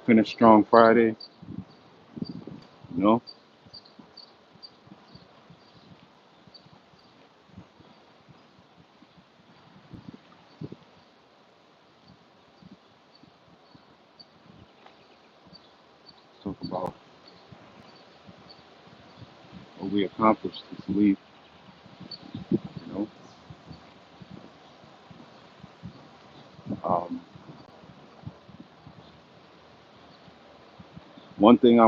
Finish strong Friday, you know. Talk about what we accomplished this week, you know. Um, One thing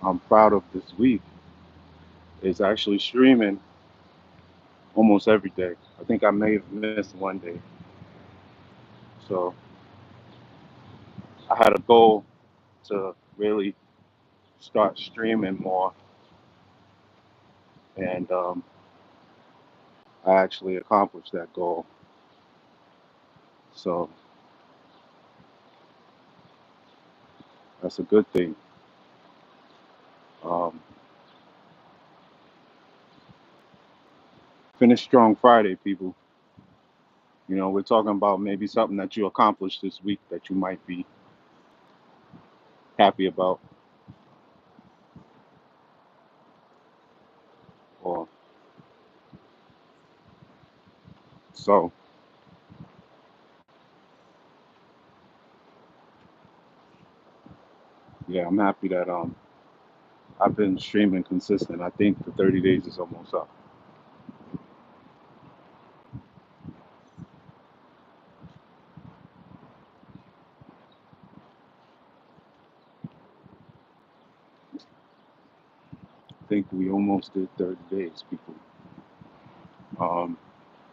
I'm proud of this week is actually streaming almost every day. I think I may have missed one day. So I had a goal to really start streaming more, and I actually accomplished that goal. So that's a good thing. Um, Finish strong Friday, people. You know, we're talking about maybe something that you accomplished this week that you might be happy about, or so. Yeah, I'm happy that I've been streaming consistent. I think the 30 days is almost up. I think we almost did 30 days, people.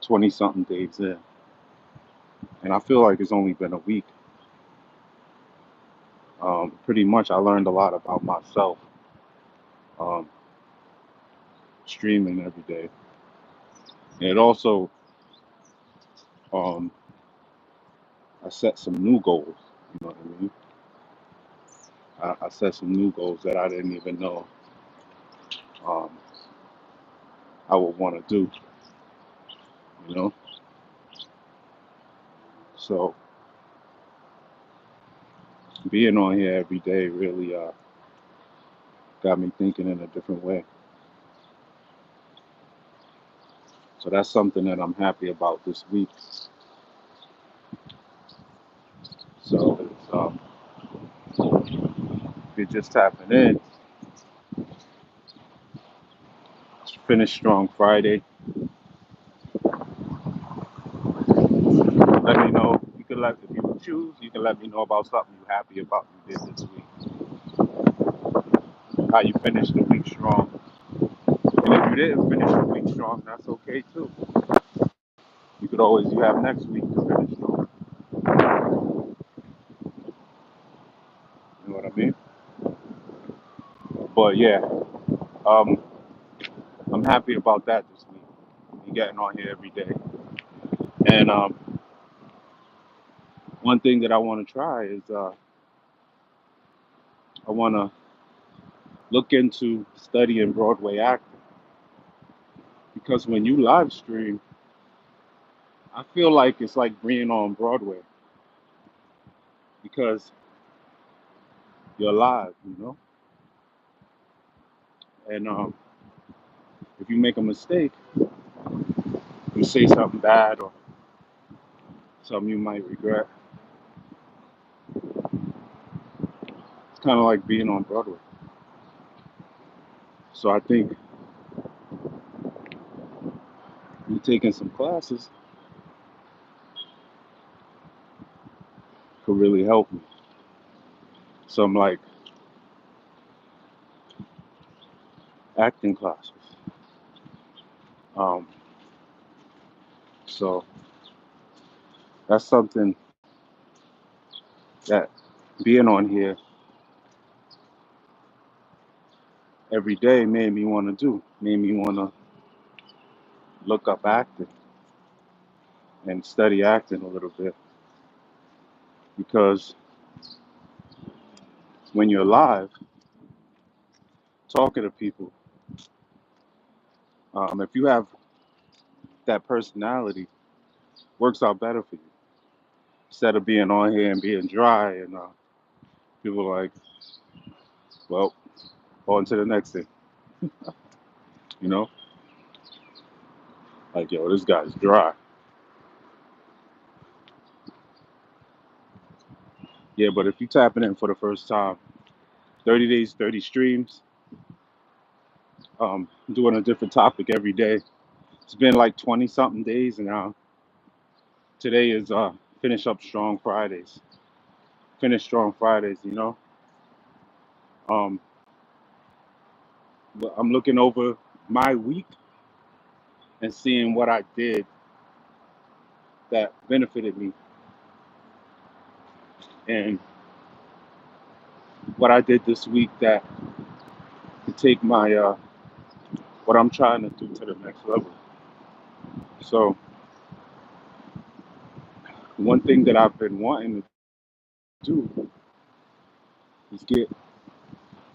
20 something days in, and I feel like it's only been a week. Pretty much, I learned a lot about myself um, streaming every day, and it also um, I set some new goals. You know what I mean? I set some new goals that I didn't even know um, I would want to do. You know, so being on here every day really got me thinking in a different way. So that's something that I'm happy about this week. So if you're just tapping in, finish strong Friday. Let me know. You can let if you choose. You can let me know about something you're happy about you did this week. How you finished the week strong. And if you didn't finish the week strong, that's okay too. You have next week to finish strong. You know what I mean? But yeah, um, I'm happy about that this week. Me getting on here every day. And one thing that I want to try is I want to look into studying Broadway acting because when you live stream, I feel like it's like being on Broadway because you're live, you know. And if you make a mistake, you say something bad or something you might regret. It's kind of like being on Broadway. So I think me taking some classes could really help me. Some like acting classes. Um, so that's something that being on here every day made me want to do. Made me want to look up acting and study acting a little bit because when you're live talking to people, if you have that personality, works out better for you instead of being on here and being dry and People are like, well, on to the next thing. You know, like, yo, this guy's dry. Yeah, but if you tapping in for the first time, 30 days, 30 streams, doing a different topic every day. It's been like 20 something days now. Today is finish up strong Fridays. Finish strong Fridays, you know. Um, but I'm looking over my week and seeing what I did that benefited me and what I did this week that could take my what I'm trying to do to the next level. So one thing that I've been wanting to do is get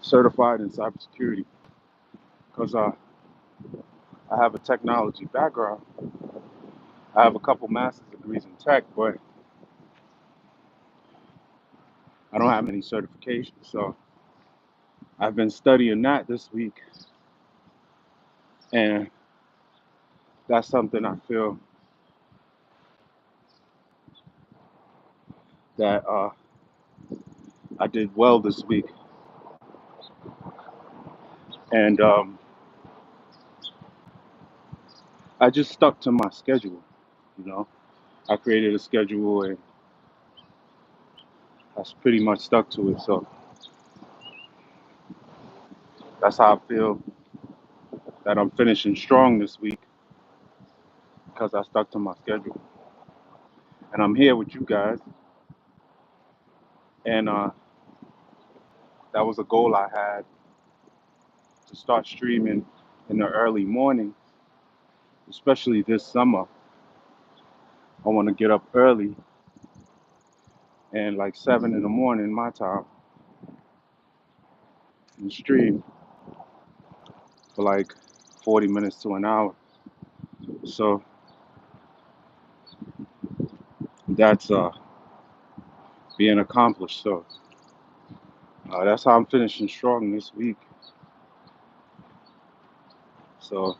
certified in cybersecurity because I have a technology background. I have a couple master's degrees in tech, but I don't have any certifications. So I've been studying that this week, and that's something I feel that I did well this week. And I just stuck to my schedule, you know. I created a schedule and I pretty much stuck to it. So that's how I feel that I'm finishing strong this week because I stuck to my schedule. And I'm here with you guys. And that was a goal I had to start streaming in the early morning, especially this summer. I want to get up early and like 7 in the morning my time and stream for like 40 minutes to an hour. So that's being accomplished. So that's how I'm finishing strong this week. So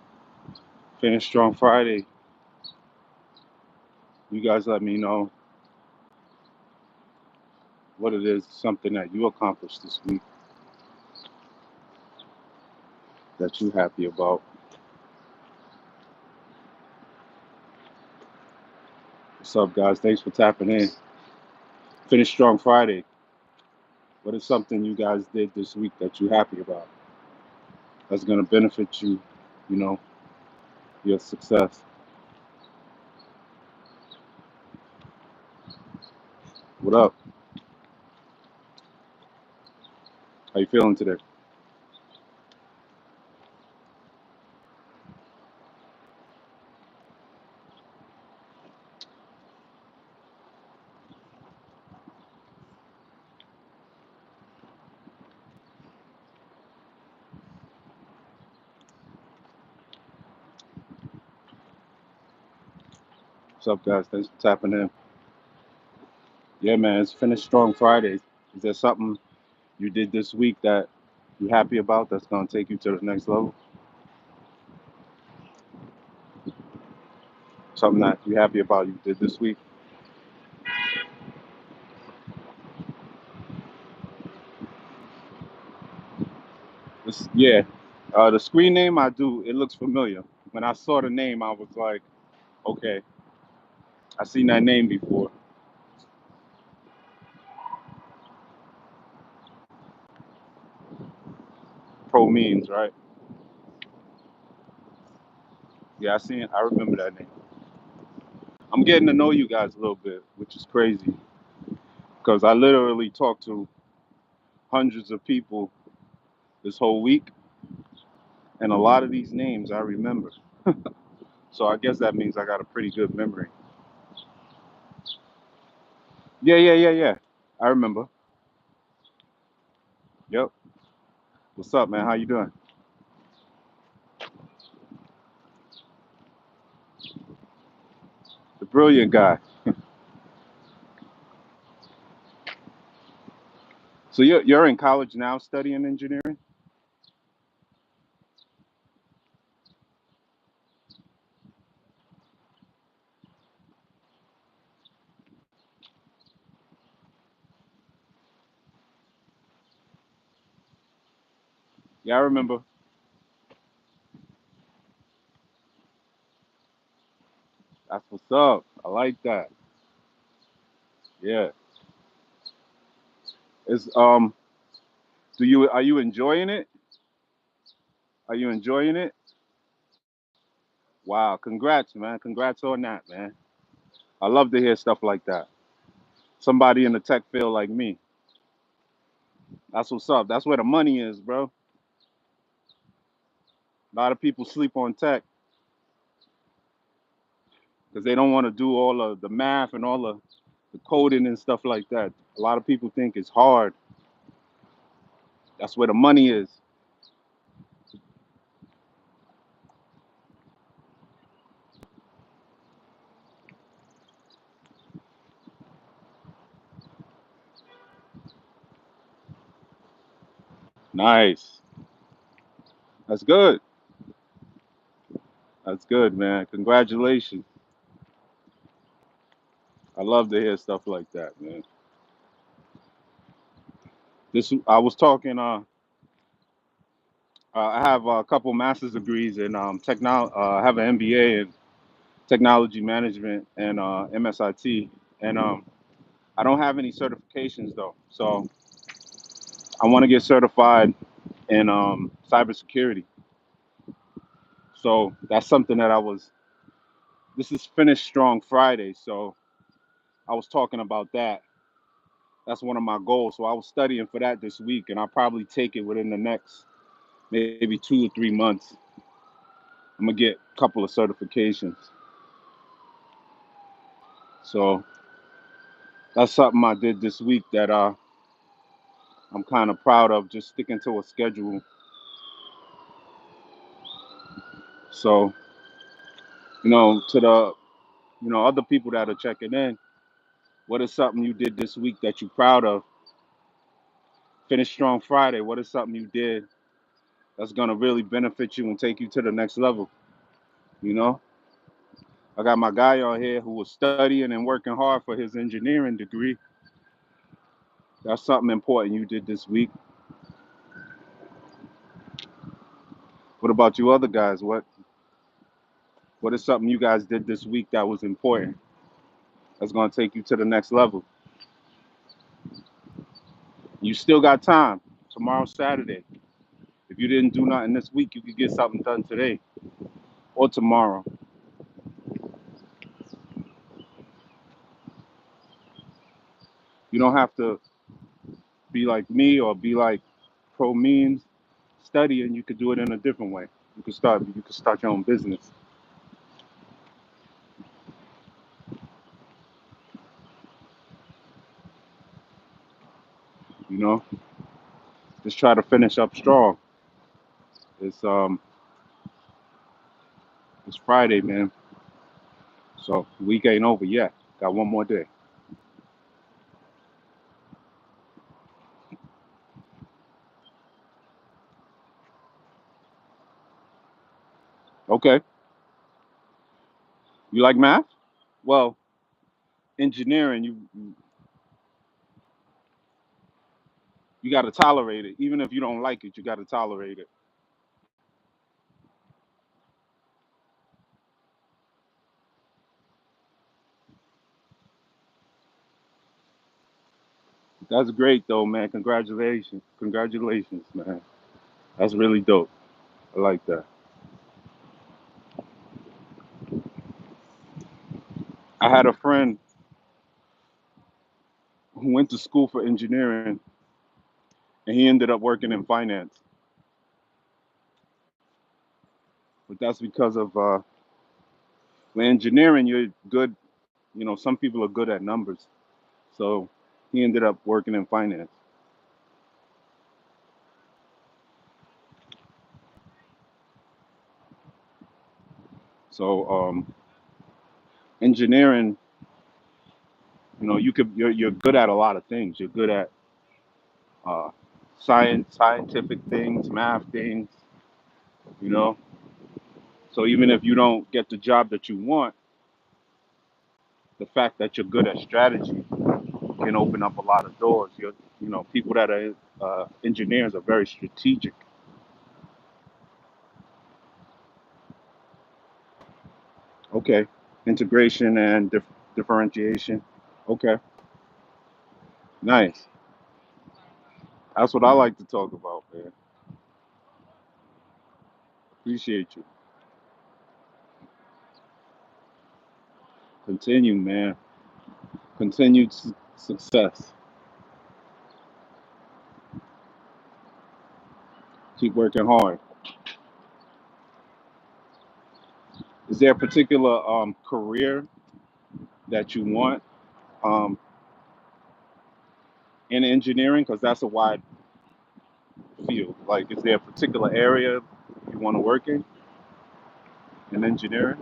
finish strong Friday. You guys let me know what it is, something that you accomplished this week that you happy about. What's up, guys? Thanks for tapping in. Finish strong Friday. What is something you guys did this week that you happy about? That's gonna benefit you, you know, your success. What up? How you feeling today? What's up, guys? Thanks for tapping in. Yeah, man, it's Finish Strong Friday. Is there something you did this week that you happy about that's gonna take you to the next level? Something that you happy about you did this week? Yeah. The screen name I do, it looks familiar. When I saw the name, I was like, okay, I seen that name before. Pro Means, right? Yeah, I remember that name. I'm getting to know you guys a little bit, which is crazy because I literally talked to hundreds of people this whole week, and a lot of these names I remember. So I guess that means I got a pretty good memory. Yeah, yeah, yeah, yeah. I remember. Yep. What's up, man? How you doing? The brilliant guy. So you're in college now studying engineering? Yeah, I remember. That's what's up. I like that. Yeah. Is do you are you enjoying it? Are you enjoying it? Wow, congrats, man. Congrats on that, man. I love to hear stuff like that. Somebody in the tech field like me. That's what's up. That's where the money is, bro. A lot of people sleep on tech because they don't want to do all of the math and all of the coding and stuff like that. A lot of people think it's hard. That's where the money is. Nice. That's good. That's good, man. Congratulations. I love to hear stuff like that, man. This I was talking. I have a couple master's degrees in technology. I have an MBA in technology management and MSIT, and I don't have any certifications though. So I want to get certified in cybersecurity. So that's something that I was. This is Finish Strong Friday, so I was talking about that. That's one of my goals. So I was studying for that this week, and I'll probably take it within the next maybe 2 or 3 months. I'm gonna get a couple of certifications. So that's something I did this week that I'm kind of proud of, just sticking to a schedule. So, to the, other people that are checking in, what is something you did this week that you're proud of? Finish Strong Friday. What is something you did that's gonna really benefit you and take you to the next level? You know, I got my guy on here who was studying and working hard for his engineering degree. That's something important you did this week. What about you other guys? What is something you guys did this week that was important? That's gonna take you to the next level. You still got time. Tomorrow's Saturday. If you didn't do nothing this week, you could get something done today or tomorrow. You don't have to be like me or be like pro means studying. You could do it in a different way. You could start your own business. You know, just try to finish up strong. It's it's Friday, man. So the week ain't over yet. Got one more day. Okay. You like math? Well, engineering, you got to tolerate it. Even if you don't like it, you got to tolerate it. That's great though, man. Congratulations. Congratulations, man. That's really dope. I like that. I had a friend who went to school for engineering and he ended up working in finance. But that's because of with engineering, you're good. Some people are good at numbers. So he ended up working in finance. So engineering, you're good at a lot of things. You're good at uh, scientific things, math things, you know. So even if you don't get the job that you want, the fact that you're good at strategy can open up a lot of doors. You know, people that are engineers are very strategic. Okay, integration and differentiation. Okay, nice. That's what I like to talk about, man. Appreciate you. Continue, man. Continued success. Keep working hard. Is there a particular career that you want um, in engineering? Because that's a wide field. Like, is there a particular area you want to work in engineering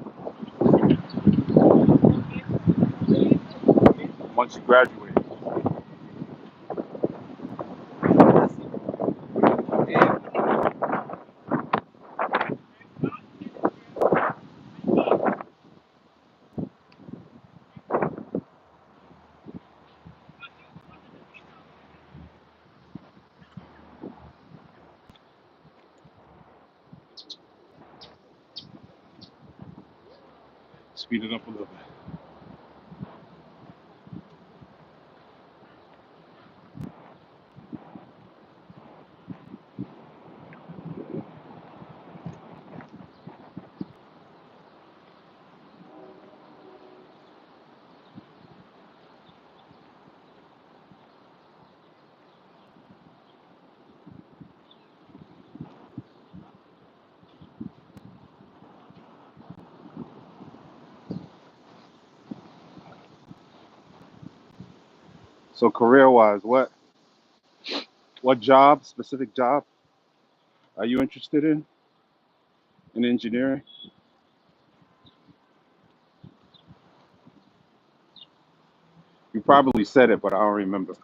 once you graduate? Speed it up a little bit. So career-wise, what job, specific job, are you interested in engineering? You probably said it, but I don't remember.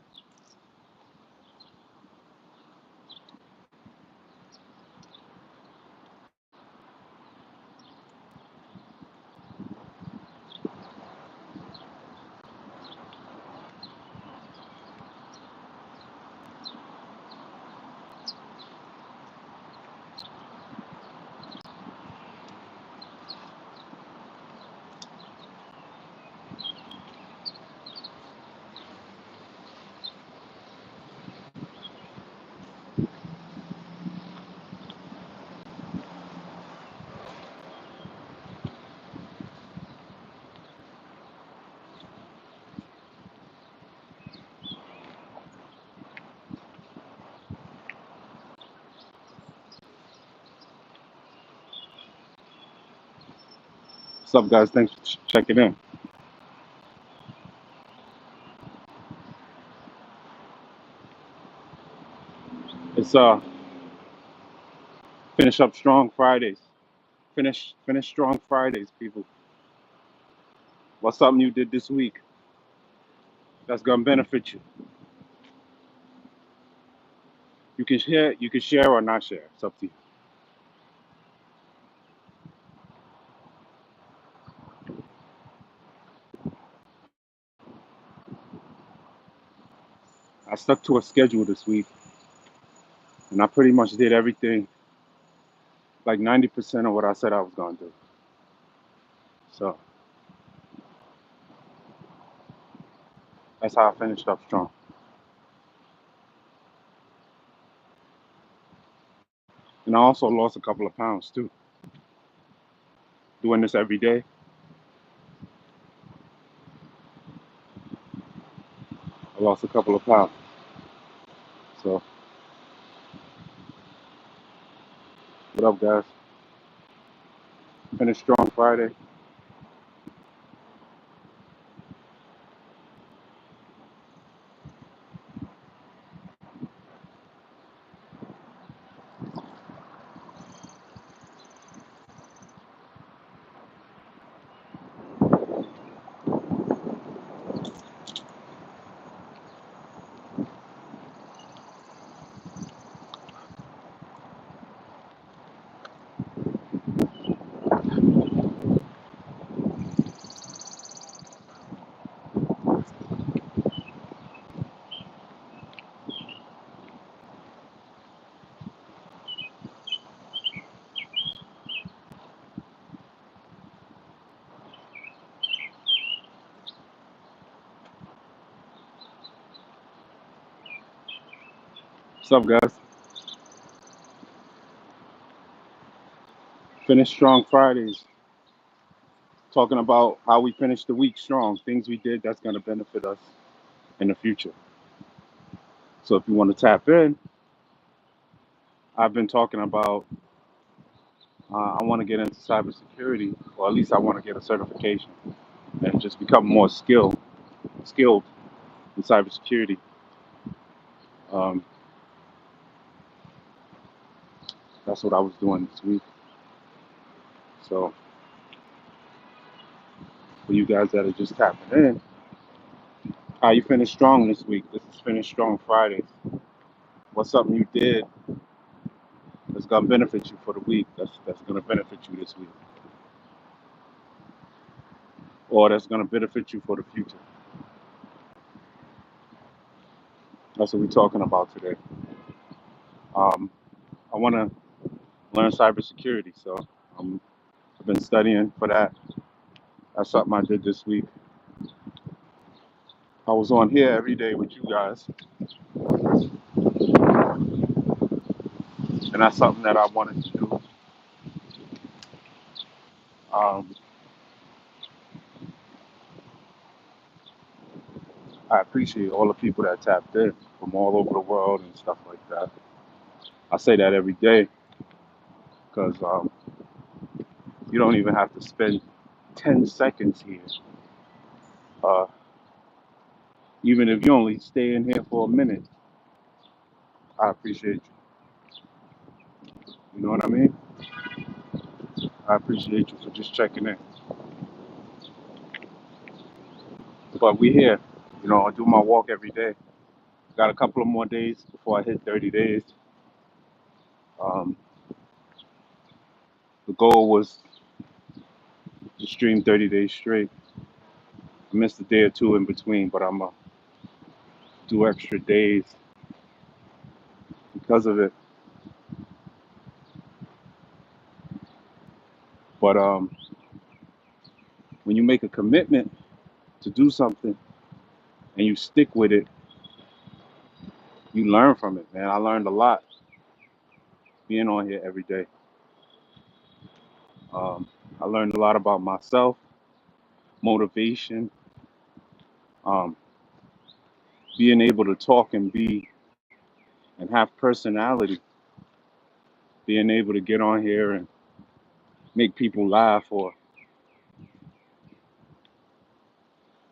What's up, guys? Thanks for checking in. It's finish up strong Fridays. Finish strong Fridays, people. What's something you did this week that's gonna benefit you? You can share or not share. It's up to you. I stuck to a schedule this week, and I pretty much did everything, like 90% of what I said I was gonna do. So that's how I finished up strong. And I also lost a couple of pounds too. Doing this every day, I lost a couple of pounds. So what up, guys? Finish strong Friday. What's up, guys? Finish Strong Fridays, talking about how we finished the week strong, things we did that's going to benefit us in the future. So if you want to tap in, I've been talking about I want to get into cybersecurity, or at least I want to get a certification and just become more skilled in cybersecurity. Um, that's what I was doing this week. So for you guys that are just tapping in, how you finished strong this week? This is Finish Strong Fridays. What's something you did that's gonna benefit you for the week? That's gonna benefit you this week, or that's gonna benefit you for the future. That's what we're talking about today. Um, I want to learn cybersecurity, so I've been studying for that. That's something I did this week. I was on here every day with you guys, and that's something that I wanted to do. Um, I appreciate all the people that tapped in from all over the world and stuff like that. I say that every day because you don't even have to spend 10 seconds here. Uh, Even if you only stay in here for a minute, I appreciate you. You know what I mean? I appreciate you for just checking in. But we here. You know, I do my walk every day. Got a couple of more days before I hit 30 days. Um, the goal was to stream 30 days straight. I missed a day or two in between, but I'm going to do extra days because of it. But when you make a commitment to do something and you stick with it, you learn from it, man. I learned a lot being on here every day. Um, I learned a lot about myself, motivation, um, being able to talk and be and have personality, being able to get on here and make people laugh or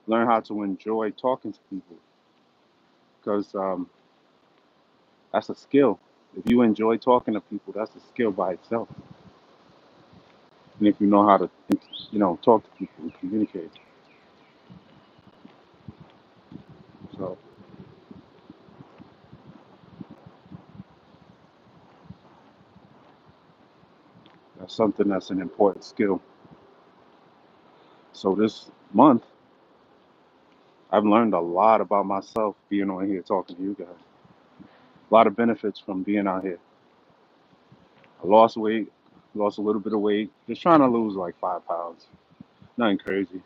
learn how to enjoy talking to people because that's a skill. If you enjoy talking to people, that's a skill by itself. And if you know how to, talk to people and communicate, so that's something that's an important skill. So this month, I've learned a lot about myself being on here talking to you guys. A lot of benefits from being out here. I lost weight, lost a little bit of weight, just trying to lose like 5 pounds. Nothing crazy.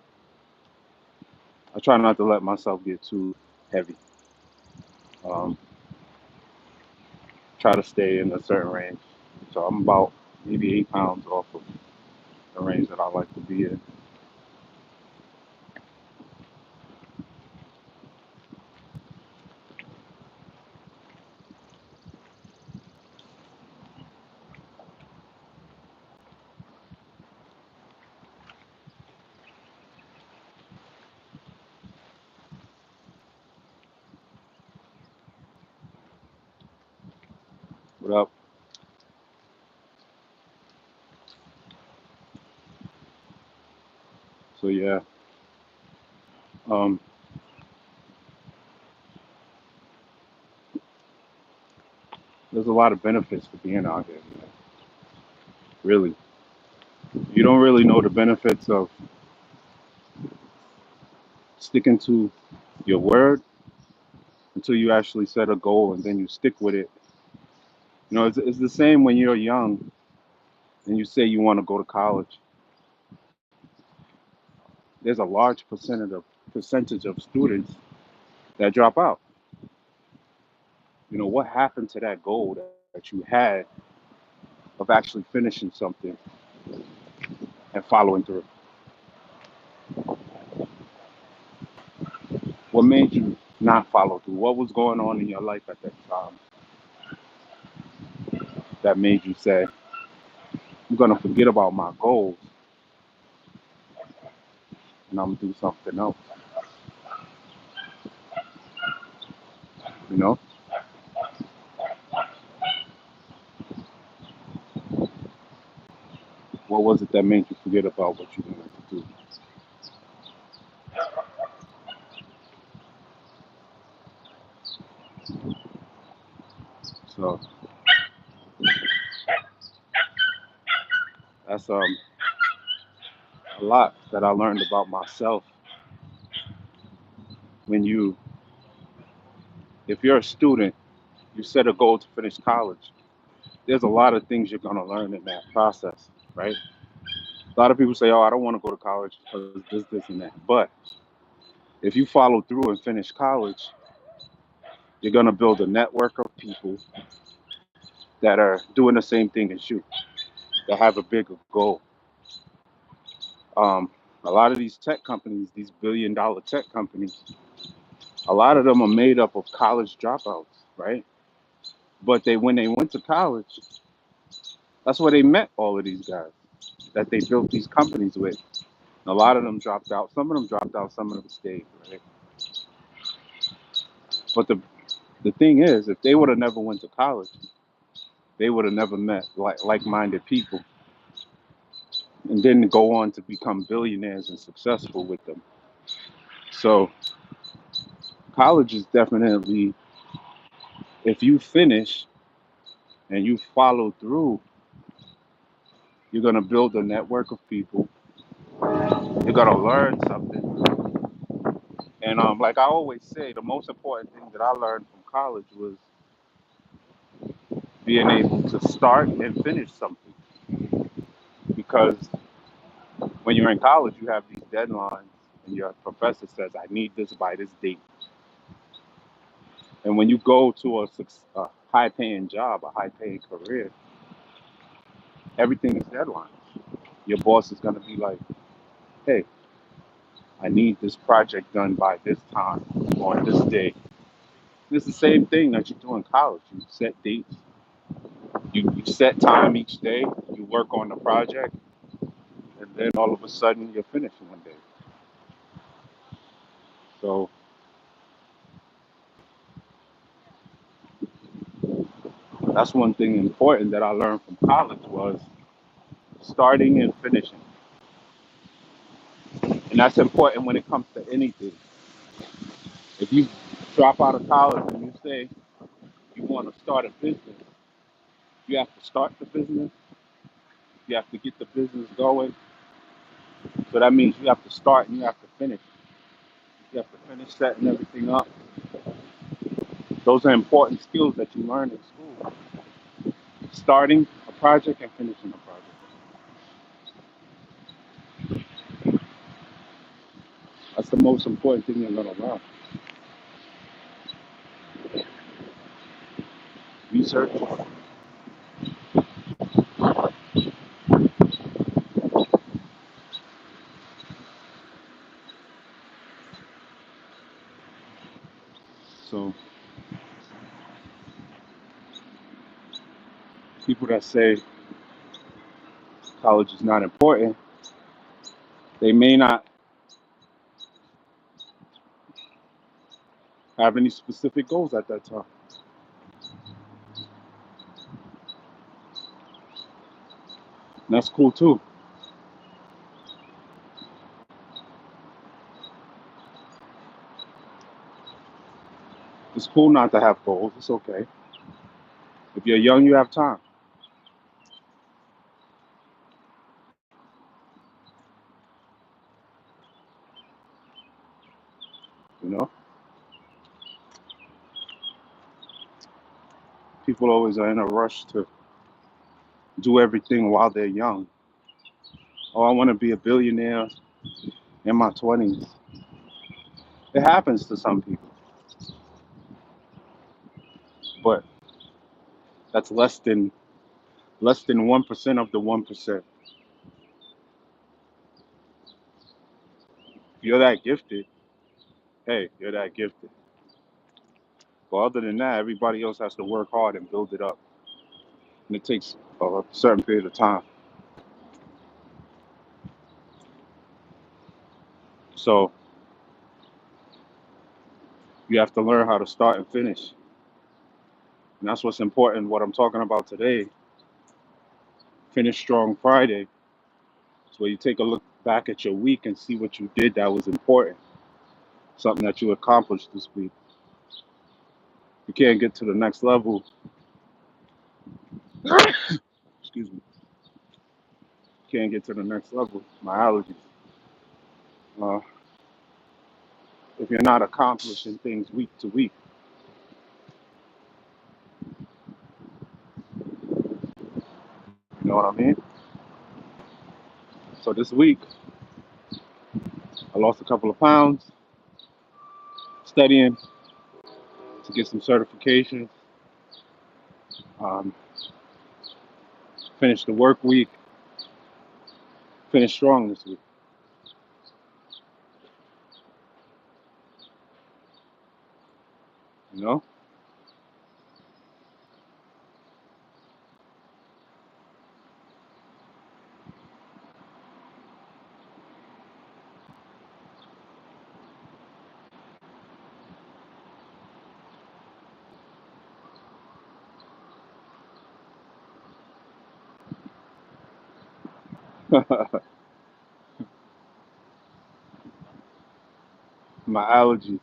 I try not to let myself get too heavy. Um, Try to stay in a certain range. So I'm about maybe 8 pounds off of the range that I like to be in. What up? So yeah, um, there's a lot of benefits to being out here, man. Really, you don't really know the benefits of sticking to your word until you actually set a goal and then you stick with it. It's the same when you're young and you say you want to go to college. There's a large percentage of students that drop out. What happened to that goal that you had of actually finishing something and following through? What made you not follow through? What was going on in your life at that time that made you say, I'm going to forget about my goals and I'm going to do something else? You know, what was it that made you forget about what you wanted to do? So that's a lot that I learned about myself. When if you're a student, you set a goal to finish college. There's a lot of things you're going to learn in that process, right? A lot of people say, "Oh, I don't want to go to college because this, and that." But if you follow through and finish college, you're going to build a network of people that are doing the same thing as you, that have a bigger goal. Um, a lot of these tech companies, these billion-dollar tech companies, a lot of them are made up of college dropouts, right? But when they went to college, that's where they met all of these guys that they built these companies with. A lot of them dropped out. Some of them dropped out. Some of them stayed, right? But the thing is, if they would have never went to college, they would have never met like-minded people and didn't go on to become billionaires and successful with them. So college is definitely, if you finish and you follow through, you're gonna build a network of people. You're gonna learn something. And like I always say, the most important thing that I learned from college was being able to start and finish something. Because when you're in college, you have these deadlines, and your professor says, "I need this by this date." And when you go to a high-paying job, a high-paying career, everything is deadlines. Your boss is gonna be like, "Hey, I need this project done by this time on this day." It's the same thing that you do in college. You set dates, you set time each day, you work on the project, and then all of a sudden you're finished one day. So that's one thing important that I learned from college was starting and finishing. And that's important when it comes to anything. If you drop out of college and you say you want to start a business, you have to start the business, you have to get the business going. So that means you have to start and you have to finish. You have to finish setting everything up. Those are important skills that you learn in school. Starting a project and finishing a project. That's the most important thing you're going to learn. Research. So people that say college is not important, they may not have any specific goals at that time. And that's cool too. It's cool not to have goals. It's okay. If you're young, you have time. You know, people always are in a rush to do everything while they're young. Oh, I want to be a billionaire in my 20s. It happens to some people. but that's less than 1% of the 1%. If you're that gifted, hey, you're that gifted. But other than that, everybody else has to work hard and build it up, and it takes a certain period of time. So you have to learn how to start and finish, and that's what's important. What I'm talking about today, Finish Strong Friday, is where you take a look back at your week and see what you did that was important, something that you accomplished this week. You can't get to the next level. Excuse me. Can't get to the next level. My allergies. Uh, if you're not accomplishing things week to week, you know what I mean? So this week, I lost a couple of pounds studying to get some certifications. Um, Finished the work week. Finished strong this week. You know. My allergies.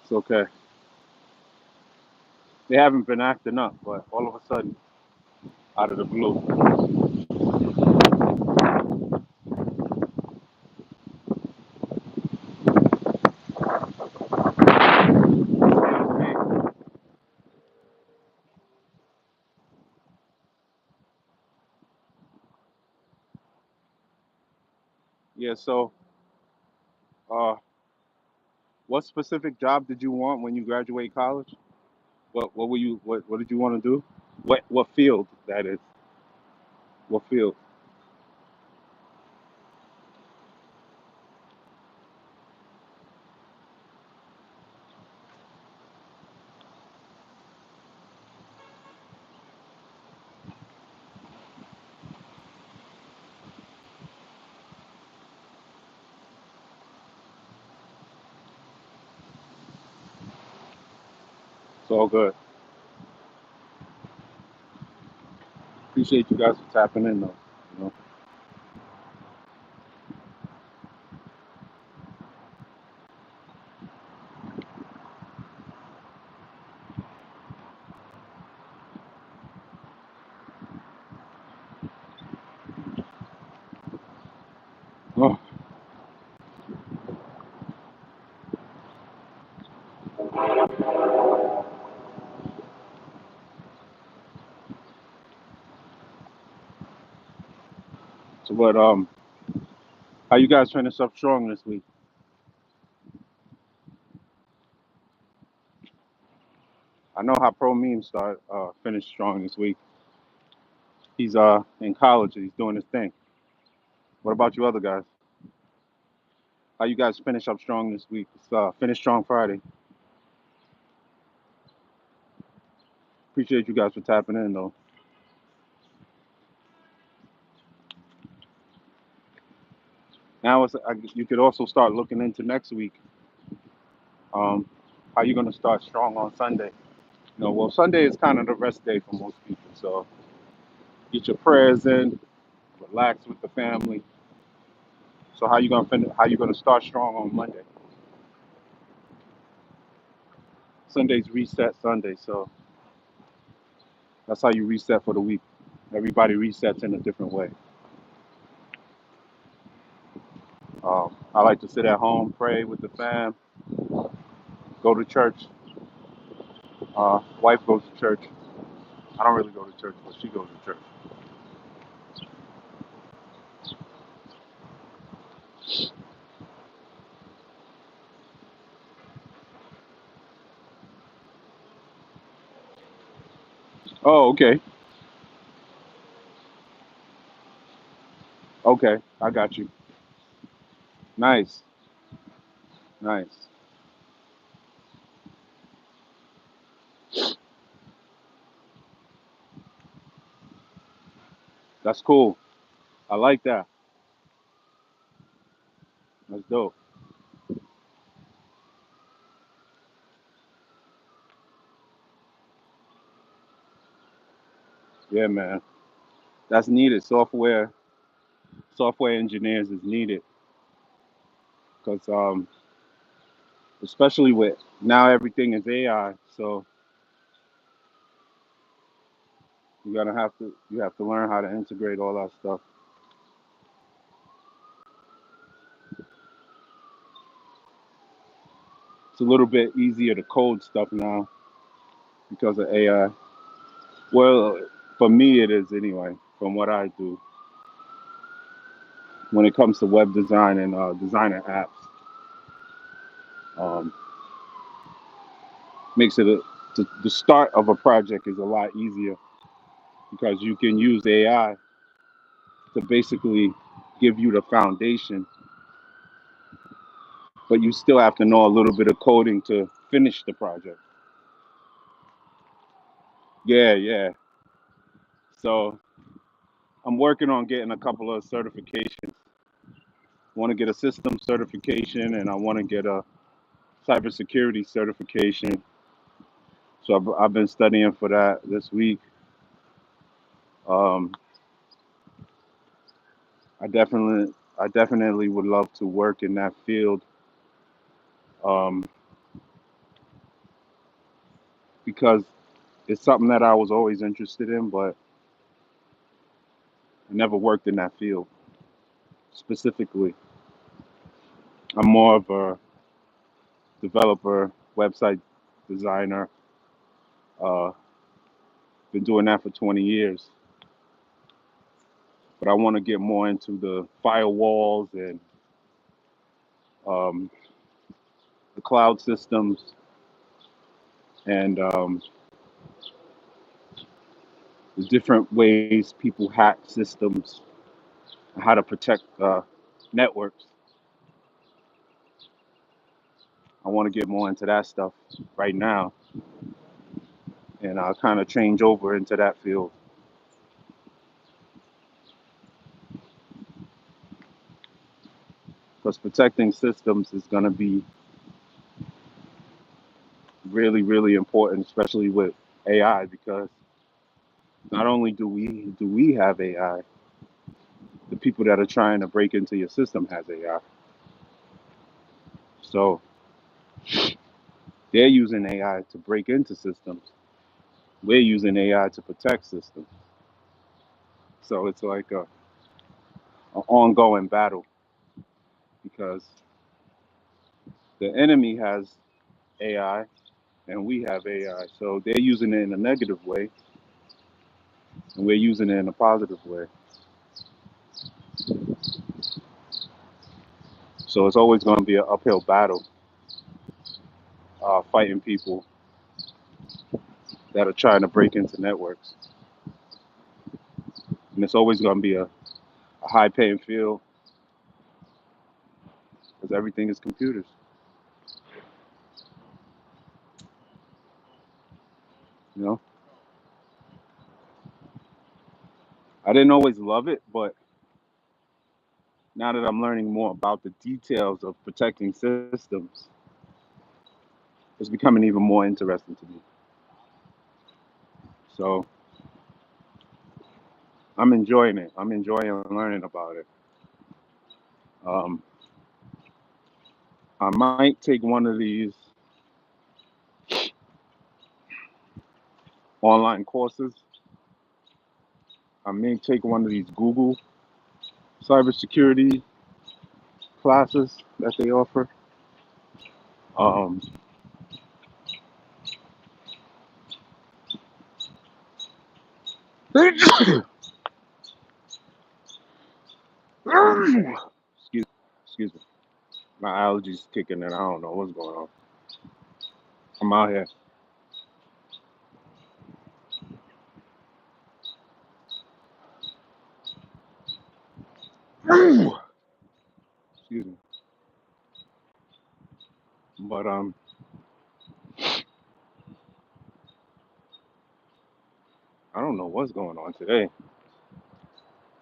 It's okay. They haven't been acting up, but all of a sudden, out of the blue. Yeah. So, uh, what specific job did you want when you graduate college? What were you what did you want to do? What field that is? What field? It's all good. Appreciate you guys for tapping in though. You know. So what how you guys finish up strong this week? I know how Pro Meme finished strong this week. He's in college, he's doing his thing. What about you other guys? How you guys finish up strong this week? It's Finish Strong Friday. Appreciate you guys for tapping in though. Now you could also start looking into next week. Um, how you gonna start strong on Sunday? Well, Sunday is kind of the rest day for most people. So get your prayers in, relax with the family. So how you gonna How you gonna start strong on Monday? Sunday's reset Sunday, so that's how you reset for the week. Everybody resets in a different way. I like to sit at home, pray with the fam, go to church. Wife goes to church. I don't really go to church, but she goes to church. Oh, okay. Okay. I got you. Nice. Nice. That's cool. I like that. That's dope. Yeah, man. That's needed. Software engineers is needed because especially with now everything is AI. So you have to learn how to integrate all that stuff. It's a little bit easier to code stuff now because of AI. Well, for me it is anyway. From what I do when it comes to web design and designing apps, um, makes it the start of a project is a lot easier because you can use AI to basically give you the foundation, but you still have to know a little bit of coding to finish the project. Yeah, yeah. So I'm working on getting a couple of certifications. I want to get a system certification and I want to get a cybersecurity certification. So I've been studying for that this week. Um, I definitely would love to work in that field um, because it's something that I was always interested in, but I never worked in that field specifically. I'm more of a developer, website designer. Uh, been doing that for 20 years, but I want to get more into the firewalls and um, the cloud systems and the different ways people hack systems, and how to protect networks. I want to get more into that stuff right now, and I'll kind of change over into that field because protecting systems is going to be really, really important, especially with AI, because not only do we have AI, the people that are trying to break into your system has AI. So they're using AI to break into systems. We're using AI to protect systems. So it's like a ongoing battle because the enemy has AI and we have AI. So they're using it in a negative way and we're using it in a positive way. So it's always going to be an uphill battle fighting people that are trying to break into networks. And it's always going to be a high paying field because everything is computers. You know, I didn't always love it, but now that I'm learning more about the details of protecting systems, it's becoming even more interesting to me. So I'm enjoying it. I'm enjoying learning about it. Um, I might take one of these online courses. I may take one of these Google cybersecurity classes that they offer. Um, excuse, excuse me. My allergies kicking in. I don't know what's going on. I'm out here. Excuse me. But I don't know what's going on today.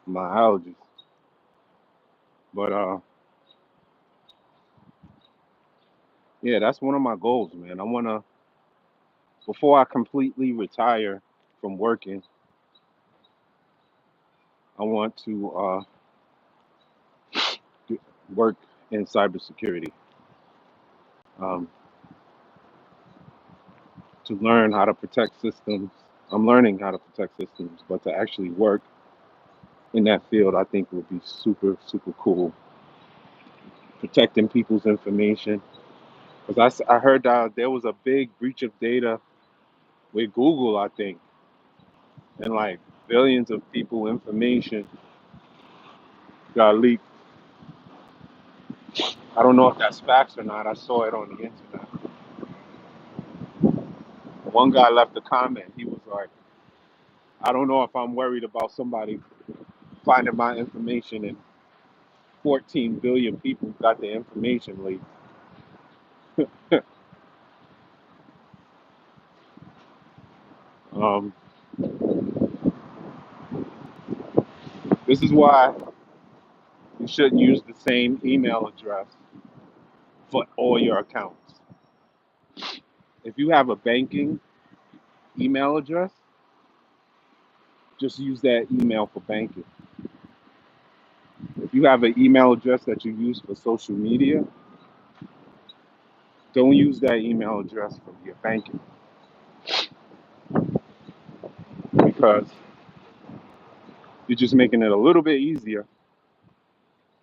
My allergies. But yeah, that's one of my goals, man. I wanna before I completely retire from working, I want to work in cybersecurity. Um, to learn how to protect systems. I'm learning how to protect systems, but to actually work in that field, I think would be super, super cool. Protecting people's information. Because I heard there was a big breach of data with Google, I think, and like billions of people information got leaked. I don't know if that's facts or not. I saw it on the internet. One guy left a comment. He was like, I don't know if I'm worried about somebody finding my information and 14 billion people got their information leaked. Um, this is why you shouldn't use the same email address for all your accounts. If you have a banking email address, just use that email for banking. If you have an email address that you use for social media, don't use that email address for your banking because you're just making it a little bit easier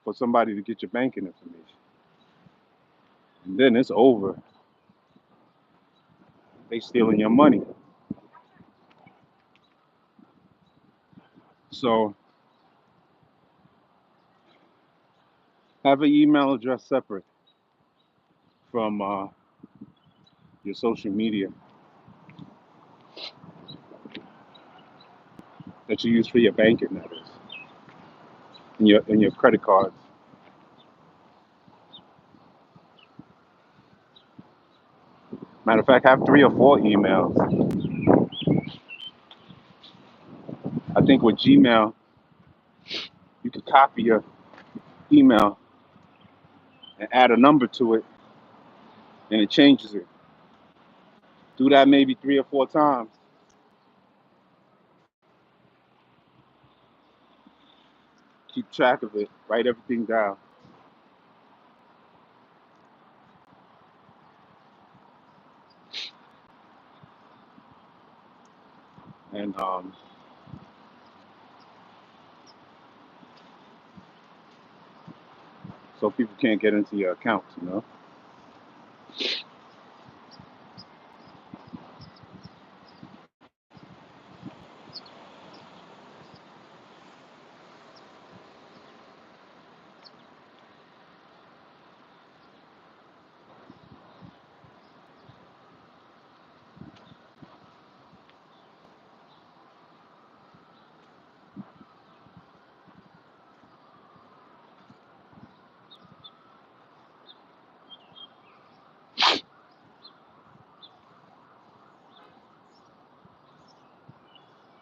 for somebody to get your banking information. And then it's over. They stealing your money. So have an email address separate from your social media that you use for your banking, that is, and your credit cards. Matter of fact, have 3 or 4 emails. I think with Gmail, you could copy your email and add a number to it, and it changes it. Do that maybe 3 or 4 times. Keep track of it. Write everything down. And so people can't get into your accounts, you know?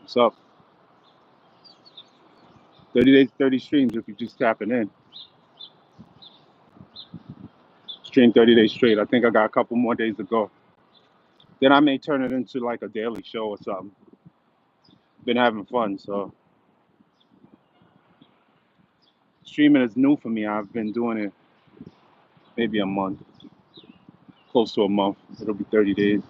So 30 days, 30 streams if you just tapping in. Stream 30 days straight. I think I got a couple more days to go. Then I may turn it into like a daily show or something. Been having fun, so streaming is new for me. I've been doing it maybe a month, close to a month. It'll be 30 days.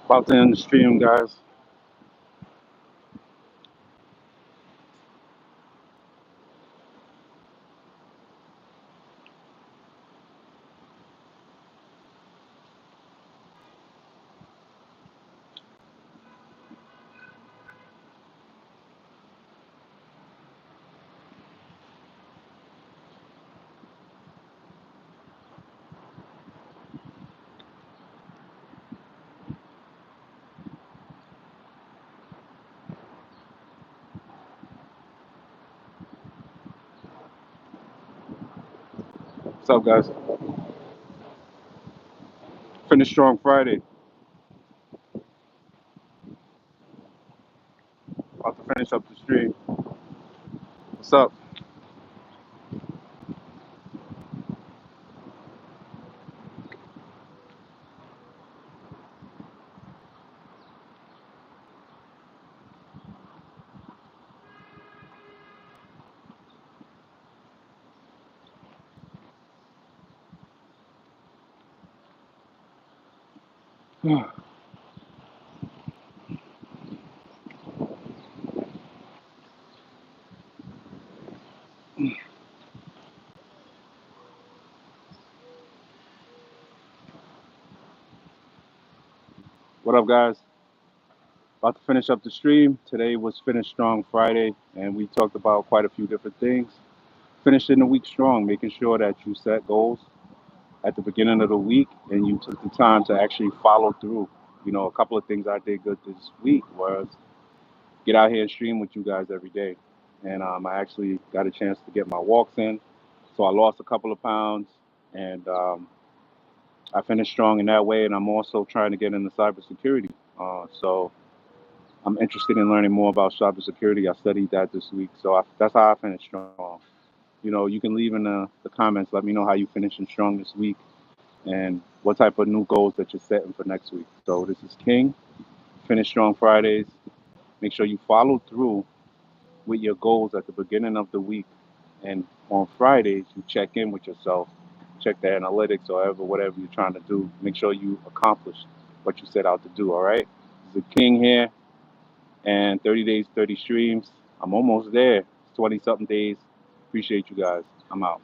About to end the stream, guys. What's up, guys? Finish strong Friday. About to finish up the stream. What's up? What up, guys? About to finish up the stream. Today was Finish Strong Friday, and we talked about quite a few different things. Finishing the week strong, making sure that you set goals at the beginning of the week and you took the time to actually follow through. You know, a couple of things I did good this week was get out here and stream with you guys every day. And I actually got a chance to get my walks in. So I lost a couple of pounds and I finished strong in that way. And I'm also trying to get into cybersecurity. So I'm interested in learning more about cybersecurity. I studied that this week. So that's how I finished strong. You know, you can leave in the comments. Let me know how you finishing strong this week and what type of new goals that you're setting for next week. So this is King. Finish Strong Fridays. Make sure you follow through with your goals at the beginning of the week. And on Fridays, you check in with yourself, check the analytics or whatever you're trying to do. Make sure you accomplish what you set out to do, all right? This is King here, and 30 days, 30 streams. I'm almost there. 20 something days. Appreciate you guys. I'm out.